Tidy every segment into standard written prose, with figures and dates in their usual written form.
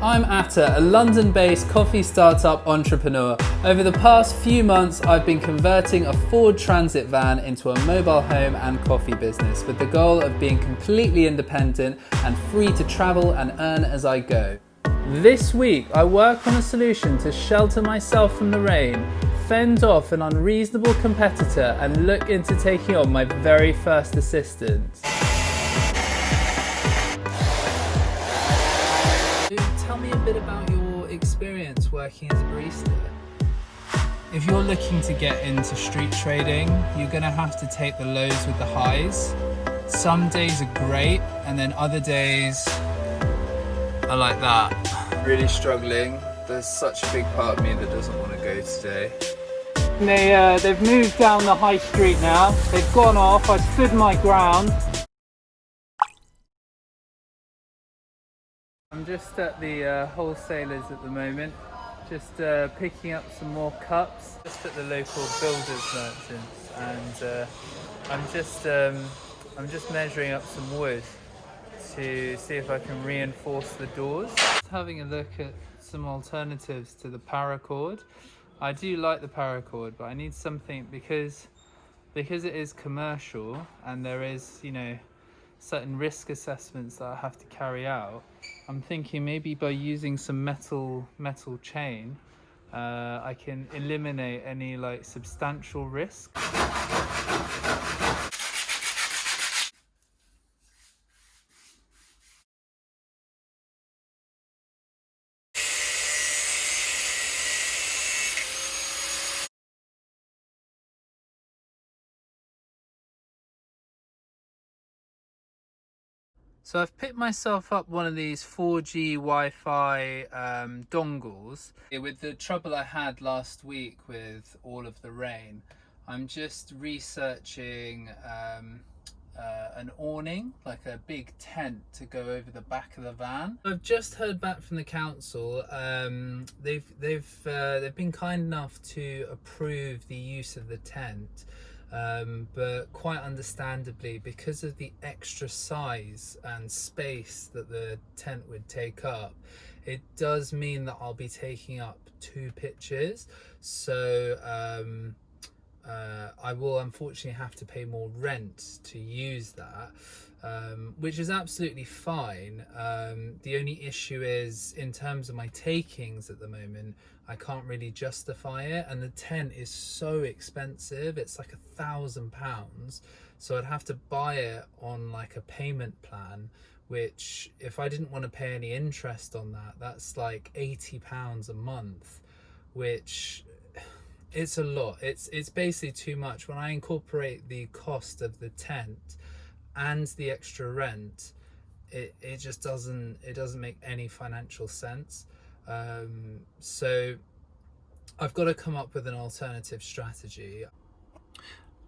I'm Atta, a London-based coffee startup entrepreneur. Over the past few months, I've been converting a Ford Transit van into a mobile home and coffee business with the goal of being completely independent and free to travel and earn as I go. This week, I work on a solution to shelter myself from the rain, fend off an unreasonable competitor, and look into taking on my very first assistant. Tell me a bit about your experience working as a barista. If you're looking to get into street trading, you're going to have to take the lows with the highs. Some days are great, and then other days are like that. Really struggling. There's such a big part of me that doesn't want to go today. They've moved down the high street now. They've gone off. I stood my ground. I'm just at the wholesalers at the moment, just picking up some more cups, just at the local builders merchants, and I'm just measuring up some wood to see if I can reinforce the doors. Just having a look at some alternatives to the paracord. I do like the paracord, but I need something because it is commercial and there is, certain risk assessments that I have to carry out. I'm thinking maybe by using some metal chain, I can eliminate any substantial risk. So I've picked myself up one of these 4G Wi-Fi dongles. With the trouble I had last week with all of the rain, I'm just researching an awning, like a big tent to go over the back of the van. I've just heard back from the council. They've been kind enough to approve the use of the tent. But quite understandably, because of the extra size and space that the tent would take up, it does mean that I'll be taking up 2 pitches. So I will unfortunately have to pay more rent to use that, which is absolutely fine. The only issue is, in terms of my takings at the moment, I can't really justify it, and the tent is so expensive. It's like £1,000, so I'd have to buy it on like a payment plan, which if I didn't want to pay any interest on that, that's like £80 a month, which it's a lot. It's basically too much. When I incorporate the cost of the tent and the extra rent, it just doesn't make any financial sense. So I've got to come up with an alternative strategy.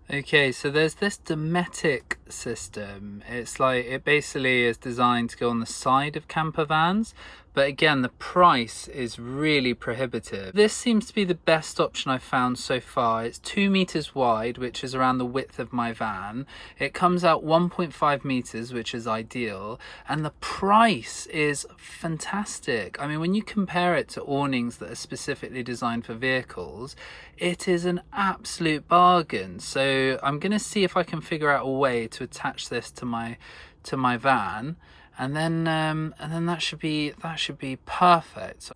Okay, so there's this Dometic system. It basically is designed to go on the side of camper vans, but again, the price is really prohibitive. This seems to be the best option I've found so far. It's 2 meters wide, which is around the width of my van. It comes out 1.5 meters, which is ideal, and the price is fantastic. I mean, when you compare it to awnings that are specifically designed for vehicles, it is an absolute bargain. So I'm going to see if I can figure out a way to attach this to my van, and then that should be perfect.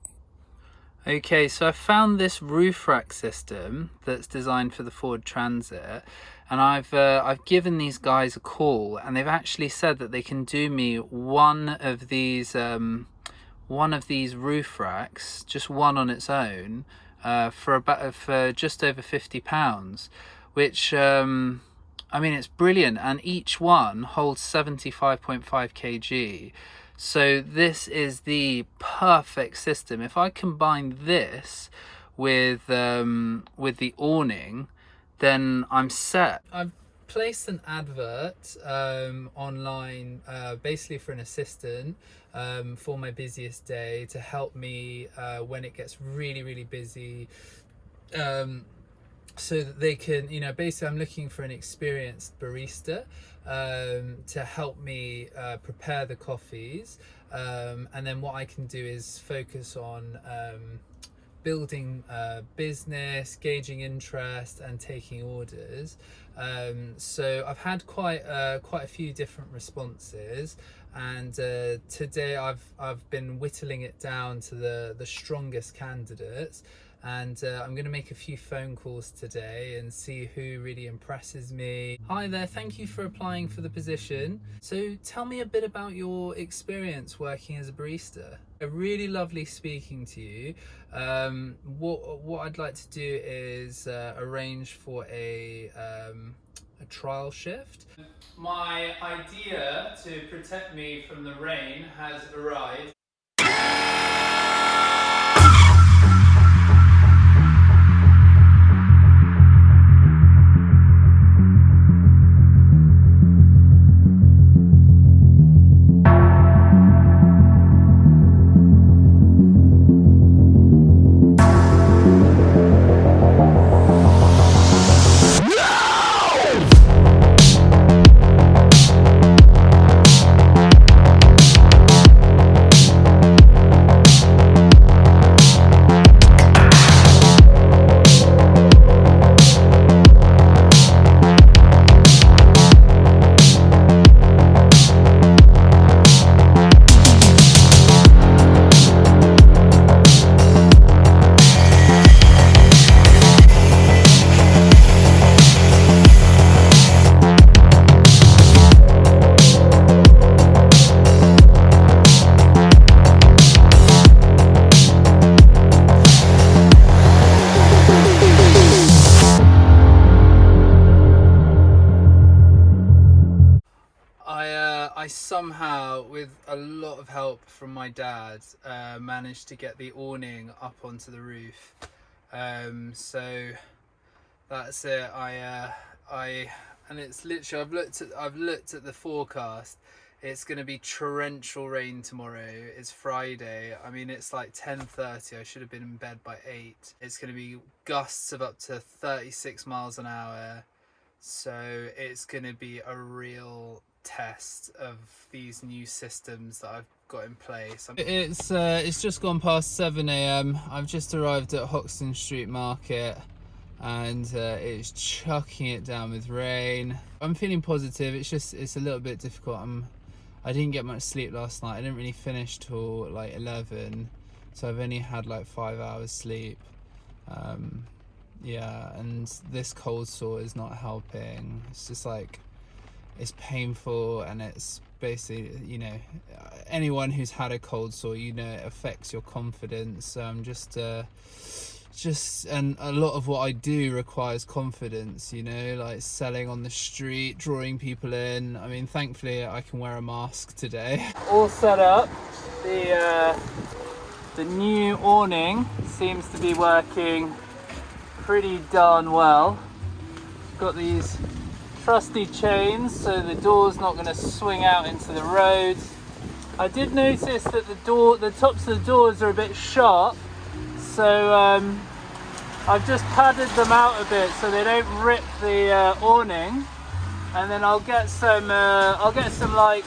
Okay, so I found this roof rack system that's designed for the Ford Transit, and I've given these guys a call, and they've actually said that they can do me one of these roof racks, just one on its own, for just over £50, which I mean, it's brilliant, and each one holds 75.5 kg. So this is the perfect system. If I combine this with the awning, then I'm set. I've placed an advert online, basically for an assistant for my busiest day, to help me when it gets really busy. So that they can, basically I'm looking for an experienced barista to help me prepare the coffees, and then what I can do is focus on building business, gauging interest, and taking orders. So I've had quite a few different responses, and today I've been whittling it down to the strongest candidates, and I'm going to make a few phone calls today and see who really impresses me. Hi there, thank you for applying for the position. So tell me a bit about your experience working as a barista. Really lovely speaking to you. What I'd like to do is arrange for a trial shift. My idea to protect me from the rain has arrived. I somehow, with a lot of help from my dad, managed to get the awning up onto the roof. So that's it. And it's literally, I've looked at the forecast. It's going to be torrential rain tomorrow. It's Friday. I mean, it's like 10:30. I should have been in bed by 8. It's going to be gusts of up to 36 miles an hour. So it's going to be a real test of these new systems that I've got in place. It's just gone past 7 a.m. I've just arrived at Hoxton Street Market, and it's chucking it down with rain. I'm feeling positive. It's a little bit difficult. I didn't get much sleep last night. I didn't really finish till like 11, so I've only had like 5 hours sleep. Yeah, and this cold sore is not helping. It's just like, it's painful, and it's basically, you know, anyone who's had a cold sore, you know, it affects your confidence. So I'm just and a lot of what I do requires confidence, you know, like selling on the street, drawing people in. I mean, thankfully I can wear a mask today. All set up. The new awning seems to be working pretty darn well. Got these trusty chains so the door's not going to swing out into the road. I did notice that the tops of the doors are a bit sharp, so I've just padded them out a bit so they don't rip the awning, and then I'll get some like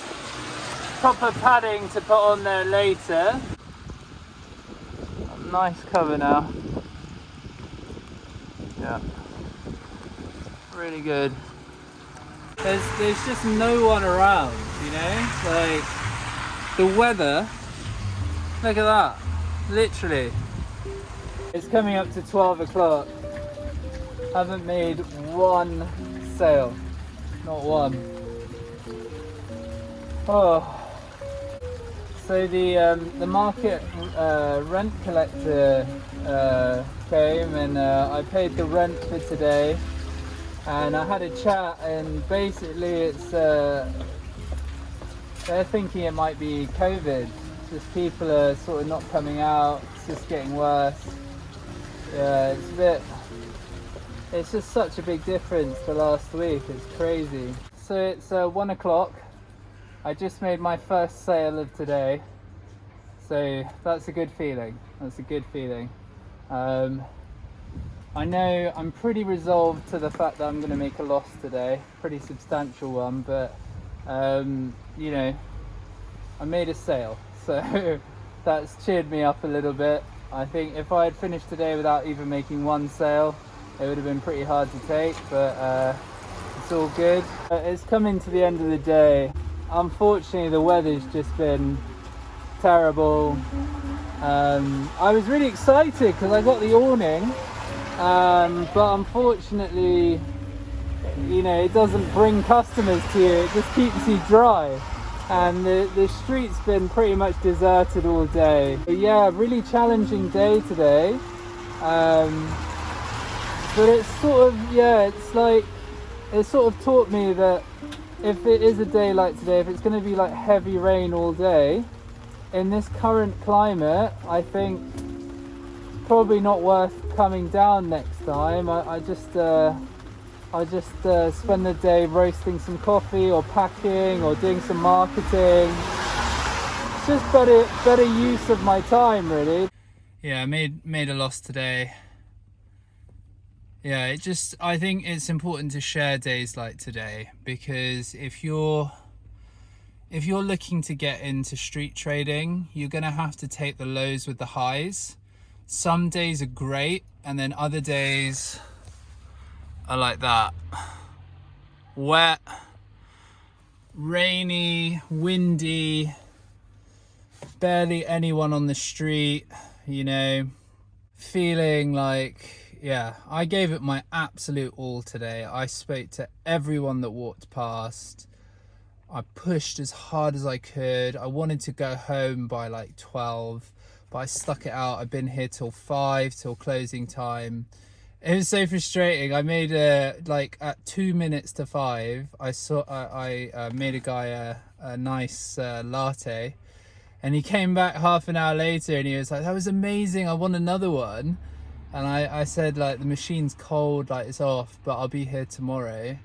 proper padding to put on there later. Nice cover now. Yeah, really good. There's just no one around, you know, like the weather, look at that, literally. It's coming up to 12 o'clock, haven't made one sale, not one. Oh, so the market rent collector came, and I paid the rent for today. And I had a chat, and basically it's they're thinking it might be COVID. Just people are sort of not coming out. It's just getting worse. Yeah, it's just such a big difference to last week. It's crazy. So it's 1 o'clock. I just made my first sale of today, so that's a good feeling. That's a good feeling. I know I'm pretty resolved to the fact that I'm going to make a loss today, pretty substantial one, but you know, I made a sale, so that's cheered me up a little bit. I think if I had finished today without even making one sale, it would have been pretty hard to take, but it's all good. It's coming to the end of the day. Unfortunately, the weather's just been terrible. I was really excited because I got the awning, but unfortunately, you know, it doesn't bring customers to you, it just keeps you dry. And the street's been pretty much deserted all day. But yeah, really challenging day today. But it's sort of, yeah, it's like, it sort of taught me that if it is a day like today, if it's going to be like heavy rain all day, in this current climate, I think it's probably not worth coming down next time. I just spend the day roasting some coffee or packing or doing some marketing. It's just better use of my time, really. Yeah, I made a loss today. Yeah, I think it's important to share days like today, because if you're looking to get into street trading, you're gonna have to take the lows with the highs. Some days are great, and then other days are like that. Wet, rainy, windy, barely anyone on the street, you know, feeling like, yeah, I gave it my absolute all today. I spoke to everyone that walked past. I pushed as hard as I could. I wanted to go home by like 12, but I stuck it out. I've been here till 5, till closing time. It was so frustrating. I made like at 2 minutes to 5, I made a guy a nice latte, and he came back half an hour later and he was like, that was amazing, I want another one. And I said, like, the machine's cold, like it's off, but I'll be here tomorrow.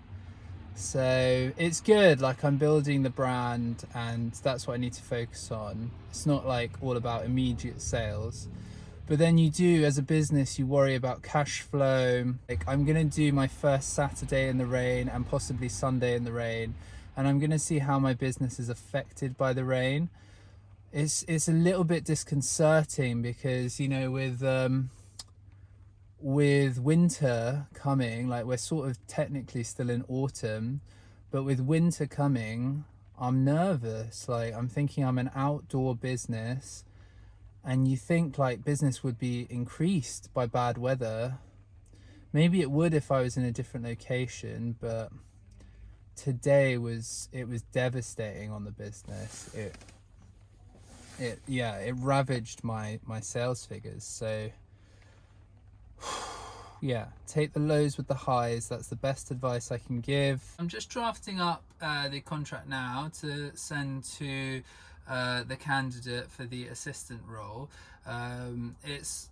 So it's good, like I'm building the brand, and that's what I need to focus on. It's not like all about immediate sales, but then you do, as a business, you worry about cash flow. Like, I'm gonna do my first Saturday in the rain and possibly Sunday in the rain, and I'm gonna see how my business is affected by the rain. It's a little bit disconcerting because, you know, with winter coming, like we're sort of technically still in autumn, but with winter coming, I'm nervous. Like, I'm thinking I'm an outdoor business, and you think like business would be increased by bad weather. Maybe it would if I was in a different location, but today it was devastating on the business. It ravaged my sales figures. So yeah, take the lows with the highs. That's the best advice I can give. I'm just drafting up the contract now to send to the candidate for the assistant role. It's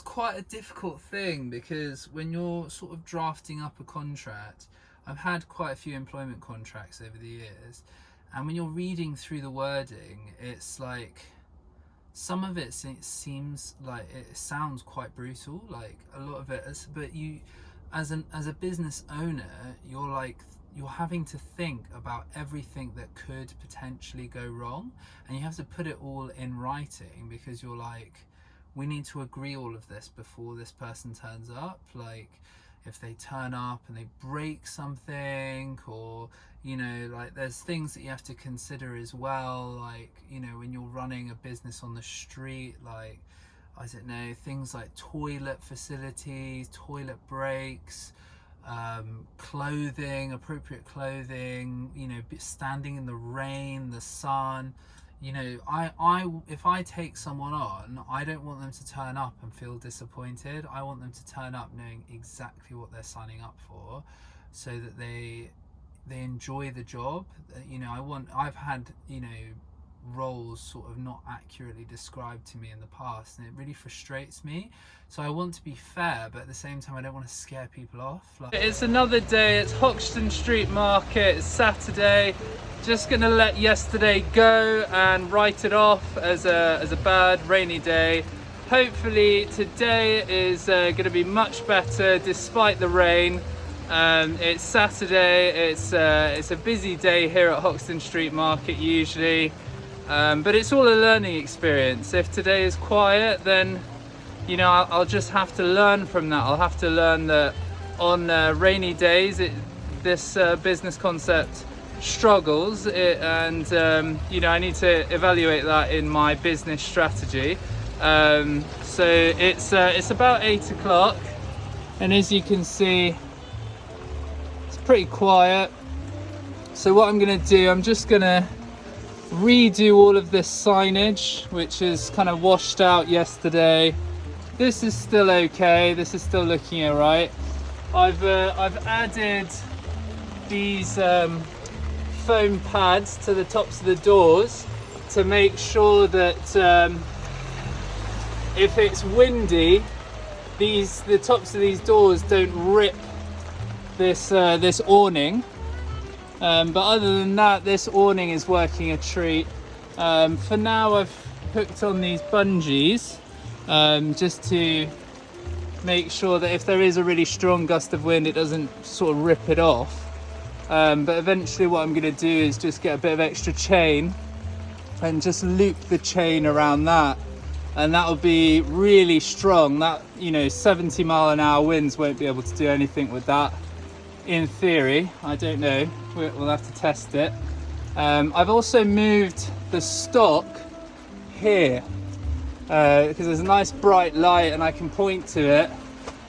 quite a difficult thing, because when you're sort of drafting up a contract, I've had quite a few employment contracts over the years, and when you're reading through the wording, it's like, some of it seems like it sounds quite brutal, like a lot of it is, but you, as a business owner, you're having to think about everything that could potentially go wrong, and you have to put it all in writing, because you're like, we need to agree all of this before this person turns up. Like, if they turn up and they break something, or, you know, like, there's things that you have to consider as well, like, you know, when you're running a business on the street, like, I don't know, things like toilet facilities, toilet breaks, clothing, appropriate clothing, you know, standing in the rain, the sun. You know, if I take someone on, I don't want them to turn up and feel disappointed. I want them to turn up knowing exactly what they're signing up for, so that they enjoy the job. You know, I've had, you know, roles sort of not accurately described to me in the past, and it really frustrates me. So I want to be fair, but at the same time I don't want to scare people off. Like, it's another day, it's Hoxton Street Market, it's Saturday. Just gonna let yesterday go and write it off as a bad rainy day. Hopefully today is gonna be much better despite the rain. It's Saturday, it's a busy day here at Hoxton Street Market usually. But it's all a learning experience. If today is quiet, then you know I'll just have to learn from that. I'll have to learn that on rainy days this business concept struggles, and you know I need to evaluate that in my business strategy. So it's about 8 o'clock, and as you can see, it's pretty quiet. So what I'm going to do, I'm just going to redo all of this signage, which is kind of washed out yesterday. This is still okay. This is still looking all right. I've added these foam pads to the tops of the doors to make sure that if it's windy, the tops of these doors don't rip this awning. But other than that, this awning is working a treat. For now, I've hooked on these bungees just to make sure that if there is a really strong gust of wind, it doesn't sort of rip it off. But eventually what I'm going to do is just get a bit of extra chain and just loop the chain around that, and that will be really strong. That, you know, 70-mile-an-hour winds won't be able to do anything with that, in theory. I don't know, we'll have to test it. I've also moved the stock here because there's a nice bright light and I can point to it.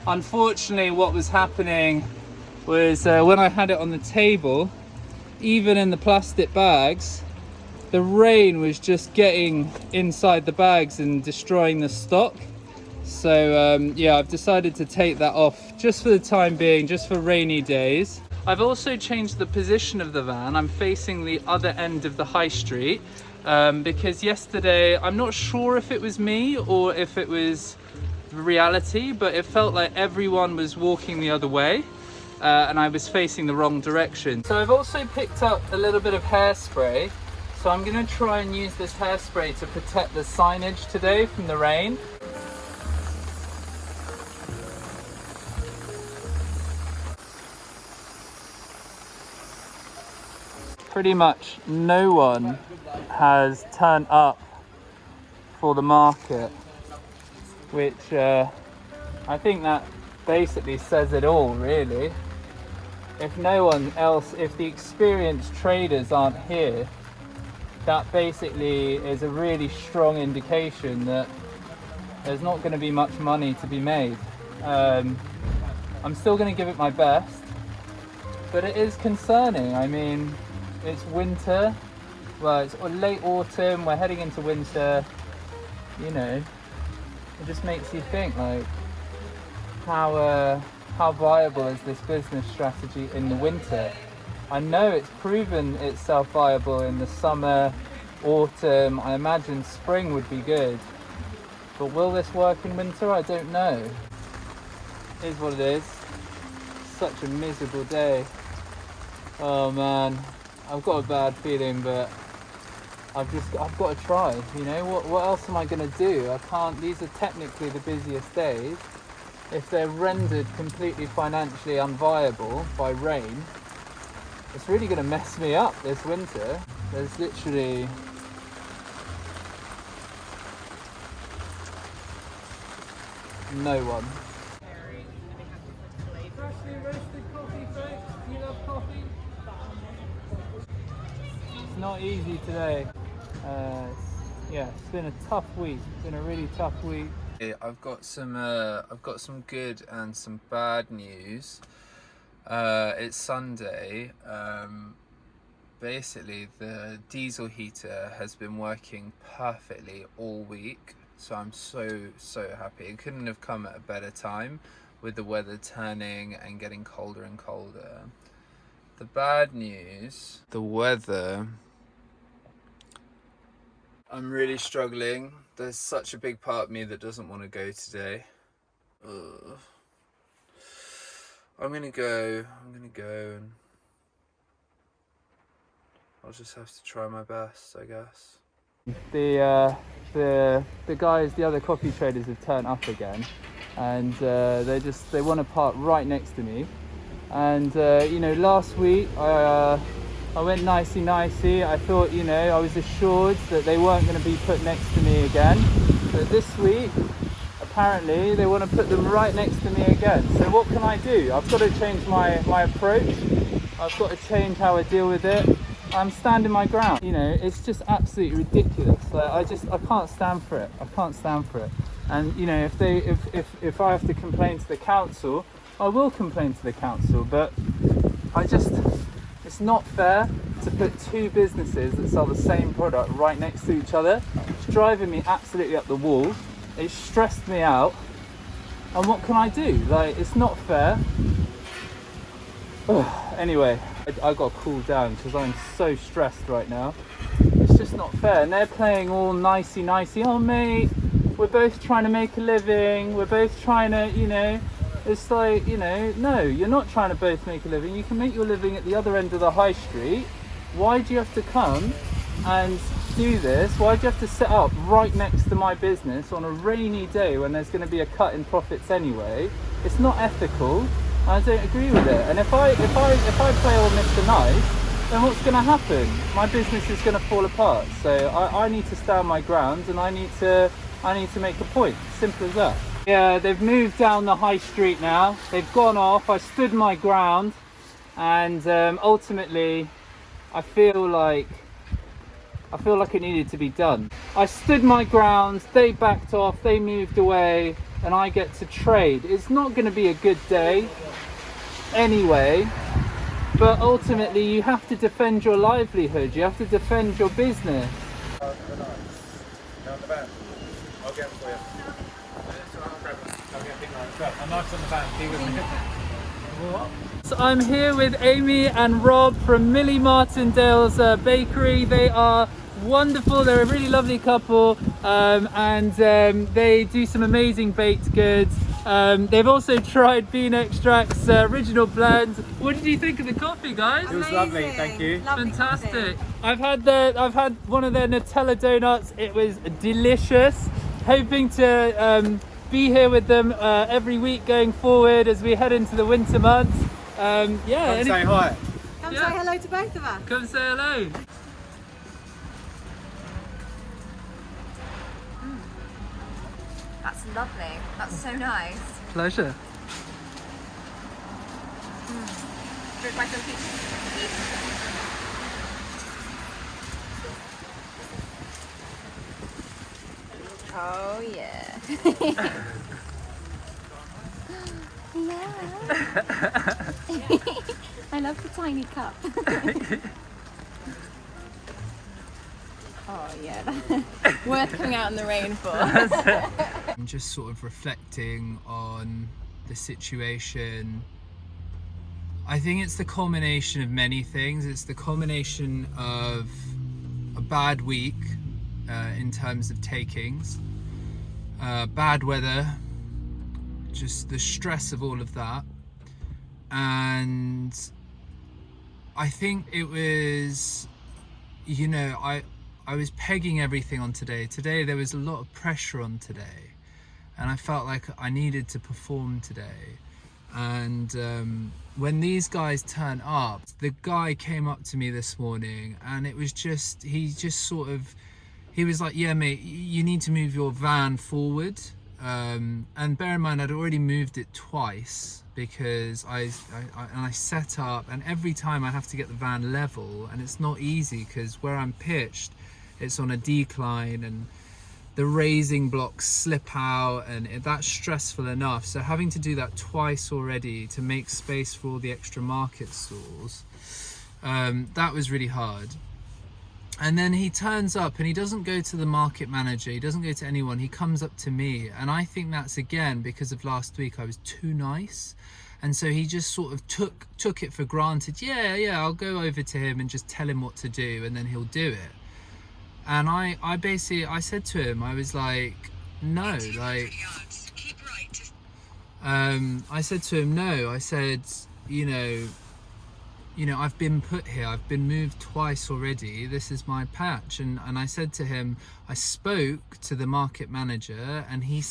Unfortunately, what was happening was when I had it on the table, even in the plastic bags, the rain was just getting inside the bags and destroying the stock. So yeah, I've decided to take that off just for the time being, just for rainy days. I've also changed the position of the van. I'm facing the other end of the high street because yesterday, I'm not sure if it was me or if it was reality, but it felt like everyone was walking the other way and I was facing the wrong direction. So I've also picked up a little bit of hairspray. So I'm going to try and use this hairspray to protect the signage today from the rain. Pretty much no one has turned up for the market, which I think that basically says it all, really. If no one else, if the experienced traders aren't here, that basically is a really strong indication that there's not going to be much money to be made. I'm still going to give it my best, but it is concerning. I mean, it's winter, well, it's late autumn, we're heading into winter, you know, it just makes you think, like, how viable is this business strategy in the winter? I know it's proven itself viable in the summer, autumn. I imagine spring would be good, but will this work in winter? I don't know. It is what it is. Such a miserable day. Oh man, I've got a bad feeling, but I've got to try. You know, what else am I going to do? I can't. These are technically the busiest days. If they're rendered completely financially unviable by rain, it's really going to mess me up this winter. There's literally no one. Freshly roasted coffee, folks. Do you love coffee? It's not easy today. Yeah, it's been a tough week. It's been a really tough week. I've got some good and some bad news. It's Sunday. Basically the diesel heater has been working perfectly all week, so I'm so happy. It couldn't have come at a better time with the weather turning and getting colder and colder. The bad news, the weather. I'm really struggling. There's such a big part of me that doesn't want to go today. Ugh. I'm gonna go and I'll just have to try my best, I guess. The guys, the other coffee traders have turned up again, and they want to park right next to me. And you know, last week I went nicey. I thought, you know, I was assured that they weren't going to be put next to me again. But this week, apparently, they want to put them right next to me again. So what can I do? I've got to change my approach. I've got to change how I deal with it. I'm standing my ground. You know, it's just absolutely ridiculous. Like, I can't stand for it. I can't stand for it. And you know, if I have to complain to the council, I will complain to the council. But it's not fair to put two businesses that sell the same product right next to each other. It's driving me absolutely up the wall. It's stressed me out. And what can I do? Like, it's not fair. Anyway, I got to cool down because I'm so stressed right now. It's just not fair. And they're playing all nicey. Oh mate, we're both trying to make a living. We're both trying to, you know, it's like, you know, no, you're not trying to both make a living. You can make your living at the other end of the high street. Why do you have to come and do this? Why do you have to set up right next to my business on a rainy day when there's going to be a cut in profits anyway? It's not ethical. I don't agree with it. And if I play all Mr. Nice, then what's going to happen? My business is going to fall apart. So I need to stand my ground, and I need to make a point. Simple as that. Yeah, they've moved down the high street now. They've gone off. I stood my ground, and ultimately, I feel like it needed to be done. I stood my ground. They backed off. They moved away, and I get to trade. It's not going to be a good day, anyway. But ultimately, you have to defend your livelihood. You have to defend your business. I'll get them for you. So I'm here with Amy and Rob from Millie Martindale's bakery. They are wonderful. They're a really lovely couple, and they do some amazing baked goods. They've also tried Bean Extract's original blend. What did you think of the coffee, guys? It was lovely, thank you. Lovely Fantastic. coffee. I've had one of their Nutella donuts. It was delicious. Hoping to be here with them every week going forward as we head into the winter months. Come say hi. Come Yeah. say hello to both of us. Come say hello. That's lovely. That's so nice. Pleasure. Drink my some Oh yeah. Yeah. I love the tiny cup. Oh yeah. Worth coming out in the rain for. I'm just sort of reflecting on the situation. I think it's the culmination of many things. It's the culmination of a bad week in terms of takings, bad weather, just the stress of all of that. And I think it was, you know, I was pegging everything on today. Today there was a lot of pressure on today, and I felt like I needed to perform today. And when these guys turn up, the guy came up to me this morning, and it was just, he was like, yeah mate, you need to move your van forward. And bear in mind, I'd already moved it twice because I set up, and every time I have to get the van level, and it's not easy because where I'm pitched, it's on a decline, and the raising blocks slip out, and that's stressful enough. So having to do that twice already to make space for all the extra market stalls, that was really hard. And then he turns up, and he doesn't go to the market manager, he doesn't go to anyone, he comes up to me. And I think that's again because of last week I was too nice, and so he just sort of took it for granted. Yeah, I'll go over to him and just tell him what to do, and then he'll do it. And I said to him, I was like, no, like, I said to him, no, I said, you know, I've been put here, I've been moved twice already, this is my patch. And I said to him, I spoke to the market manager, and he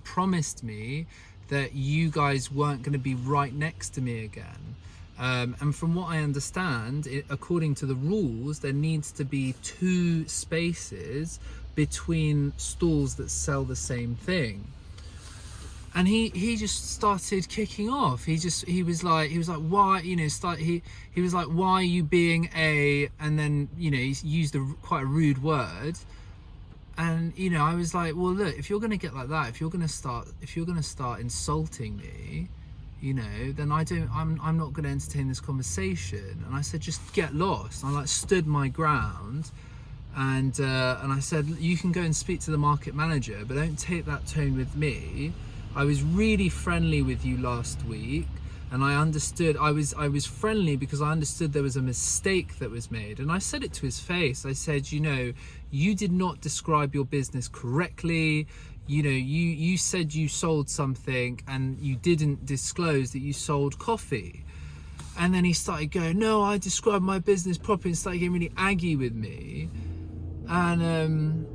promised me that you guys weren't going to be right next to me again. And from what I understand, according to the rules, there needs to be 2 spaces between stalls that sell the same thing. And he just started kicking off. He was like, why, you know, he was like, why are you being a, and then, you know, he used quite a rude word. And, you know, I was like, well, look, if you're going to get like that, if you're going to start insulting me, you know, then I'm not going to entertain this conversation. And I said, just get lost. I like stood my ground, and I said, you can go and speak to the market manager, but don't take that tone with me. I was really friendly with you last week, and I understood. I was friendly because I understood there was a mistake that was made, and I said it to his face. I said, you know, you did not describe your business correctly. You know, you said you sold something and you didn't disclose that you sold coffee. And then he started going, no, I described my business properly, and started getting really aggy with me. And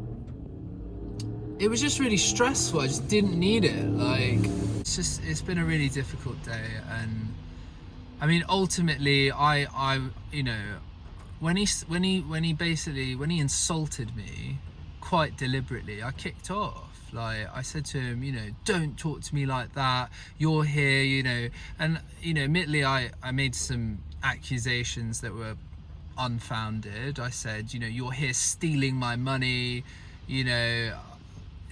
it was just really stressful. I just didn't need it. Like, it's been a really difficult day. And I mean, ultimately, I you know, when he insulted me quite deliberately, I kicked off. Like, I said to him, you know, don't talk to me like that. You're here, you know. And, you know, admittedly, I made some accusations that were unfounded. I said, you know, you're here stealing my money. You know,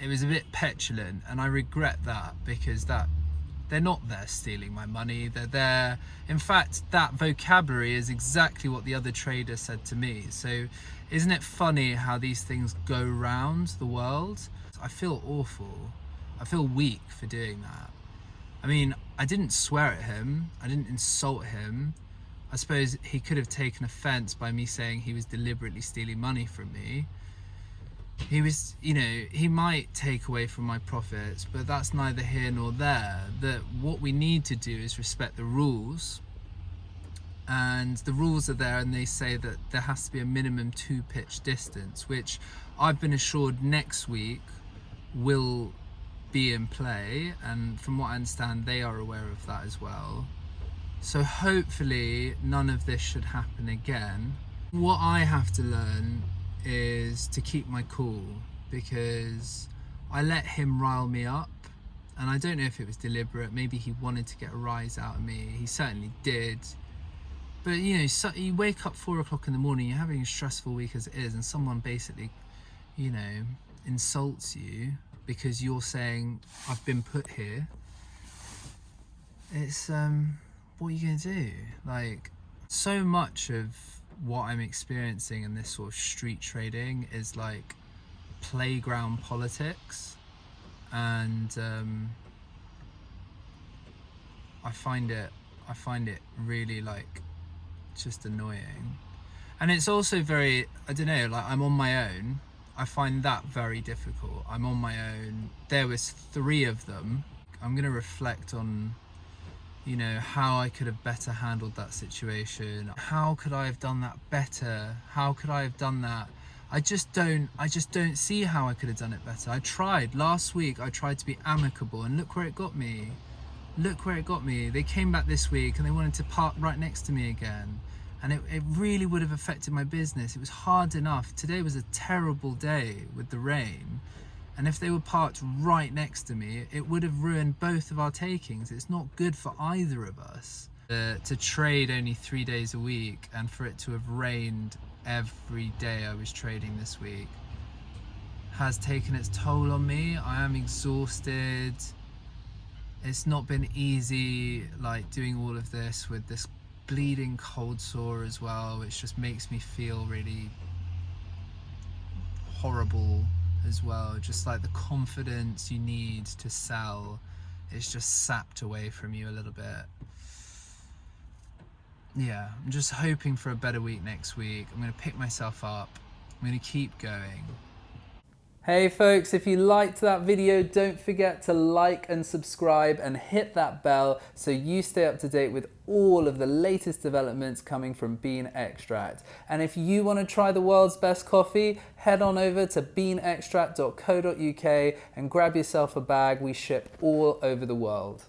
it was a bit petulant, and I regret that, because they're not there stealing my money. They're there. In fact, that vocabulary is exactly what the other trader said to me. So isn't it funny how these things go round the world? I feel awful. I feel weak for doing that. I mean, I didn't swear at him. I didn't insult him. I suppose he could have taken offense by me saying he was deliberately stealing money from me. He was, you know, he might take away from my profits, but that's neither here nor there. That what we need to do is respect the rules, and the rules are there, and they say that there has to be a minimum 2 pitch distance, which I've been assured next week will be in play, and from what I understand, they are aware of that as well. So hopefully none of this should happen again. What I have to learn is to keep my cool, because I let him rile me up, and I don't know if it was deliberate. Maybe he wanted to get a rise out of me. He certainly did. But, you know, so you wake up 4 o'clock in the morning, you're having a stressful week as it is, and someone basically, you know, insults you because you're saying, I've been put here. It's, what are you going to do? Like, so much of what I'm experiencing in this sort of street trading is like playground politics, and I find it really, like, just annoying. And it's also very, I don't know, like, I'm on my own. I find that very difficult. I'm on my own. There was 3 of them. I'm going to reflect on, you know, how I could have better handled that situation. How could I have done that better? How could I have done that? I just don't see how I could have done it better. I tried. Last week I tried to be amicable, and look where it got me. Look where it got me. They came back this week and they wanted to park right next to me again. And it really would have affected my business. It was hard enough. Today was a terrible day with the rain. And if they were parked right next to me, it would have ruined both of our takings. It's not good for either of us. To trade only 3 days a week, and for it to have rained every day I was trading this week, has taken its toll on me. I am exhausted. It's not been easy, like, doing all of this with this bleeding cold sore as well, which just makes me feel really horrible as well. Just like the confidence you need to sell is just sapped away from you a little bit. Yeah, I'm just hoping for a better week next week. I'm going to pick myself up. I'm going to keep going. Hey folks, if you liked that video, don't forget to like and subscribe and hit that bell so you stay up to date with all of the latest developments coming from Bean Extract. And if you want to try the world's best coffee, head on over to beanextract.co.uk and grab yourself a bag. We ship all over the world.